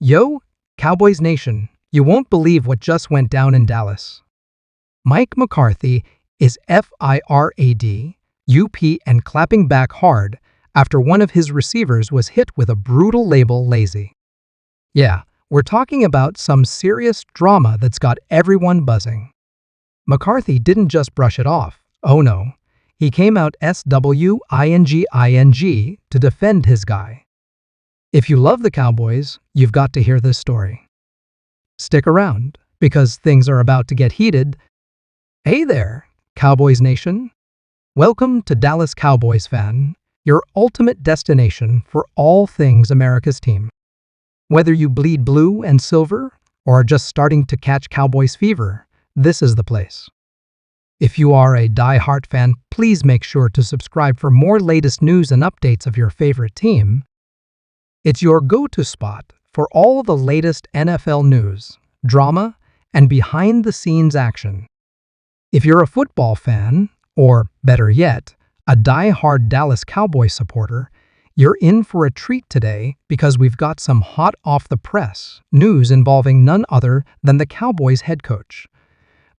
Yo, Cowboys Nation, you won't believe what just went down in Dallas. Mike McCarthy is fired UP and clapping back hard after one of his receivers was hit with a brutal label lazy. Yeah, we're talking about some serious drama that's got everyone buzzing. McCarthy didn't just brush it off, oh no. He came out swinging to defend his guy. If you love the Cowboys, you've got to hear this story. Stick around, because things are about to get heated. Hey there, Cowboys Nation. Welcome to Dallas Cowboys Fan, your ultimate destination for all things America's team. Whether you bleed blue and silver, or are just starting to catch Cowboys fever, this is the place. If you are a die-hard fan, please make sure to subscribe for more latest news and updates of your favorite team. It's your go-to spot for all the latest NFL news, drama, and behind-the-scenes action. If you're a football fan, or better yet, a die-hard Dallas Cowboys supporter, you're in for a treat today because we've got some hot off-the-press news involving none other than the Cowboys head coach,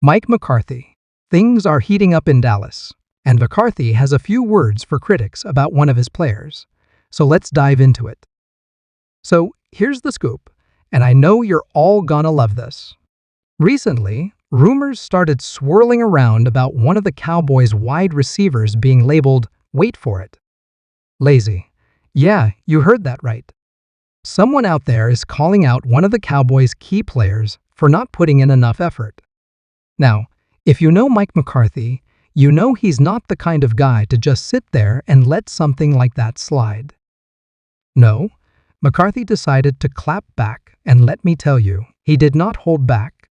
Mike McCarthy. Things are heating up in Dallas, and McCarthy has a few words for critics about one of his players. So let's dive into it. So here's the scoop, and I know you're all gonna love this. Recently, rumors started swirling around about one of the Cowboys' wide receivers being labeled, wait for it, lazy. Yeah, you heard that right. Someone out there is calling out one of the Cowboys' key players for not putting in enough effort. Now, if you know Mike McCarthy, you know he's not the kind of guy to just sit there and let something like that slide. No, McCarthy decided to clap back, and let me tell you, he did not hold back.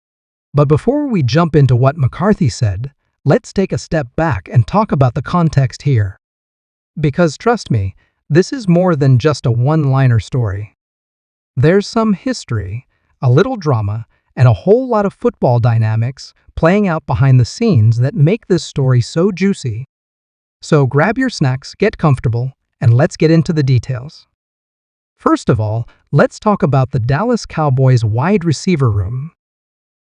But before we jump into what McCarthy said, let's take a step back and talk about the context here. Because trust me, this is more than just a one-liner story. There's some history, a little drama, and a whole lot of football dynamics playing out behind the scenes that make this story so juicy. So grab your snacks, get comfortable, and let's get into the details. First of all, let's talk about the Dallas Cowboys wide receiver room.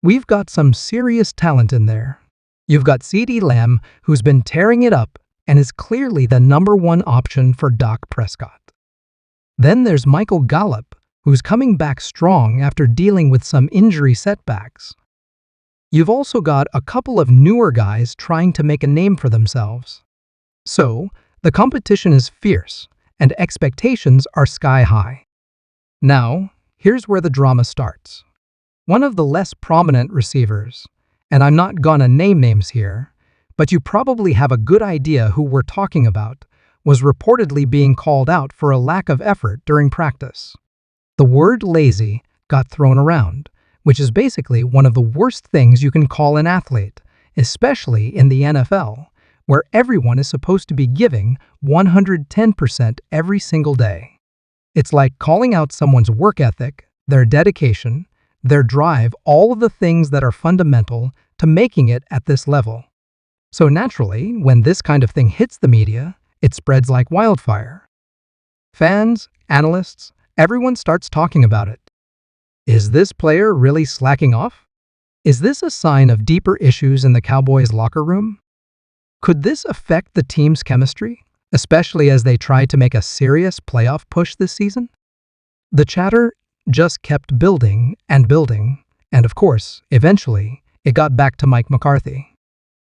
We've got some serious talent in there. You've got CeeDee Lamb, who's been tearing it up and is clearly the #1 option for Dak Prescott. Then there's Michael Gallup, who's coming back strong after dealing with some injury setbacks. You've also got a couple of newer guys trying to make a name for themselves. So, the competition is fierce, and expectations are sky high. Now, here's where the drama starts. One of the less prominent receivers, and I'm not gonna name names here, but you probably have a good idea who we're talking about, was reportedly being called out for a lack of effort during practice. The word lazy got thrown around, which is basically one of the worst things you can call an athlete, especially in the NFL, where everyone is supposed to be giving 110% every single day. It's like calling out someone's work ethic, their dedication, their drive, all of the things that are fundamental to making it at this level. So naturally, when this kind of thing hits the media, it spreads like wildfire. Fans, analysts, everyone starts talking about it. Is this player really slacking off? Is this a sign of deeper issues in the Cowboys' locker room? Could this affect the team's chemistry, especially as they try to make a serious playoff push this season? The chatter just kept building, and of course, eventually, it got back to Mike McCarthy.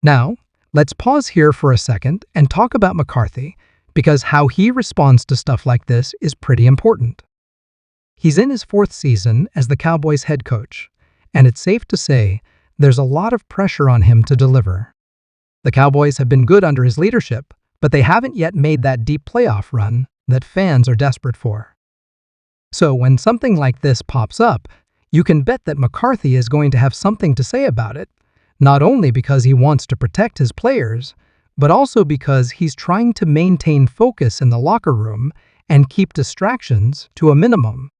Now, let's pause here for a second and talk about McCarthy, because how he responds to stuff like this is pretty important. He's in his 4th season as the Cowboys head coach, and it's safe to say there's a lot of pressure on him to deliver. The Cowboys have been good under his leadership, but they haven't yet made that deep playoff run that fans are desperate for. So when something like this pops up, you can bet that McCarthy is going to have something to say about it, not only because he wants to protect his players, but also because he's trying to maintain focus in the locker room and keep distractions to a minimum.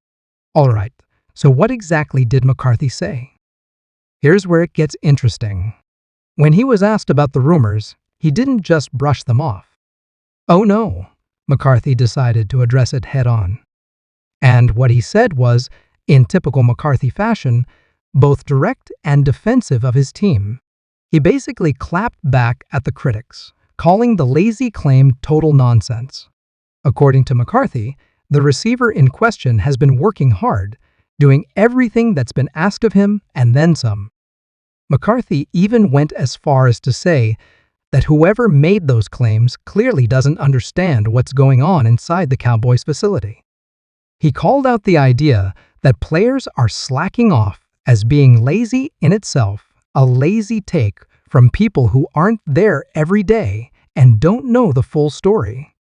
Alright, so what exactly did McCarthy say? Here's where it gets interesting. When he was asked about the rumors, he didn't just brush them off. Oh no, McCarthy decided to address it head on. And what he said was, in typical McCarthy fashion, both direct and defensive of his team. He basically clapped back at the critics, calling the lazy claim total nonsense. According to McCarthy, the receiver in question has been working hard, doing everything that's been asked of him and then some. McCarthy even went as far as to say that whoever made those claims clearly doesn't understand what's going on inside the Cowboys facility. He called out the idea that players are slacking off as being lazy in itself, a lazy take from people who aren't there every day and don't know the full story.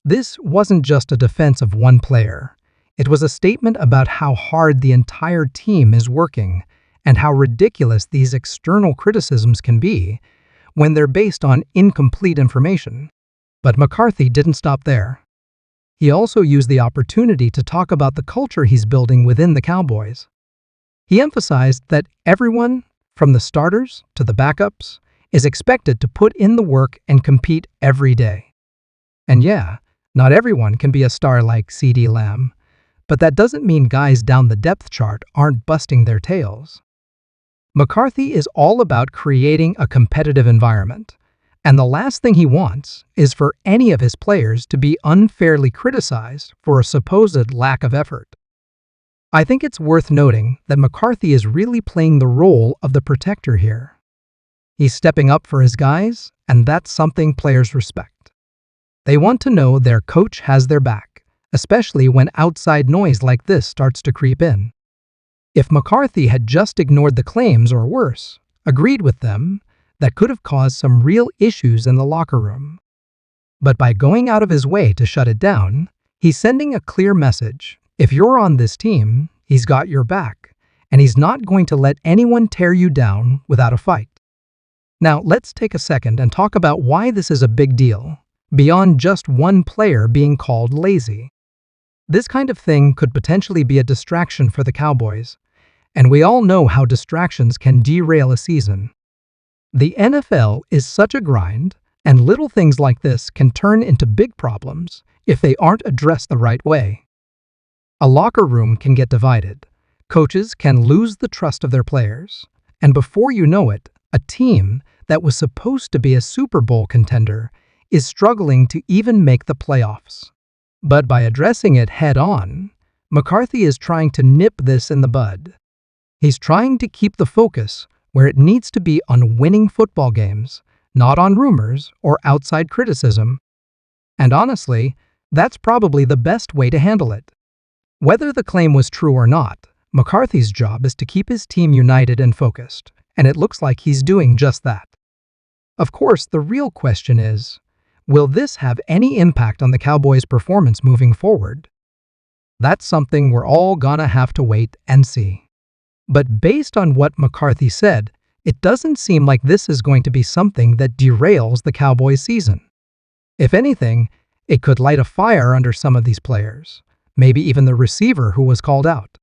This wasn't just a defense of one player. It was a statement about how hard the entire team is working and how ridiculous these external criticisms can be when they're based on incomplete information. But McCarthy didn't stop there. He also used the opportunity to talk about the culture he's building within the Cowboys. He emphasized that everyone, from the starters to the backups, is expected to put in the work and compete every day. And yeah, not everyone can be a star like CeeDee Lamb, but that doesn't mean guys down the depth chart aren't busting their tails. McCarthy is all about creating a competitive environment, and the last thing he wants is for any of his players to be unfairly criticized for a supposed lack of effort. I think it's worth noting that McCarthy is really playing the role of the protector here. He's stepping up for his guys, and that's something players respect. They want to know their coach has their back, especially when outside noise like this starts to creep in. If McCarthy had just ignored the claims or worse, agreed with them, that could have caused some real issues in the locker room. But by going out of his way to shut it down, he's sending a clear message. If you're on this team, he's got your back, and he's not going to let anyone tear you down without a fight. Now, let's take a second and talk about why this is a big deal, beyond just one player being called lazy. This kind of thing could potentially be a distraction for the Cowboys, and we all know how distractions can derail a season. The NFL is such a grind, and little things like this can turn into big problems if they aren't addressed the right way. A locker room can get divided, coaches can lose the trust of their players, and before you know it, a team that was supposed to be a Super Bowl contender is struggling to even make the playoffs. But by addressing it head-on, McCarthy is trying to nip this in the bud. He's trying to keep the focus where it needs to be on winning football games, not on rumors or outside criticism. And honestly, that's probably the best way to handle it. Whether the claim was true or not, McCarthy's job is to keep his team united and focused, and it looks like he's doing just that. Of course, the real question is, will this have any impact on the Cowboys' performance moving forward? That's something we're all gonna have to wait and see. But based on what McCarthy said, it doesn't seem like this is going to be something that derails the Cowboys' season. If anything, it could light a fire under some of these players, maybe even the receiver who was called out.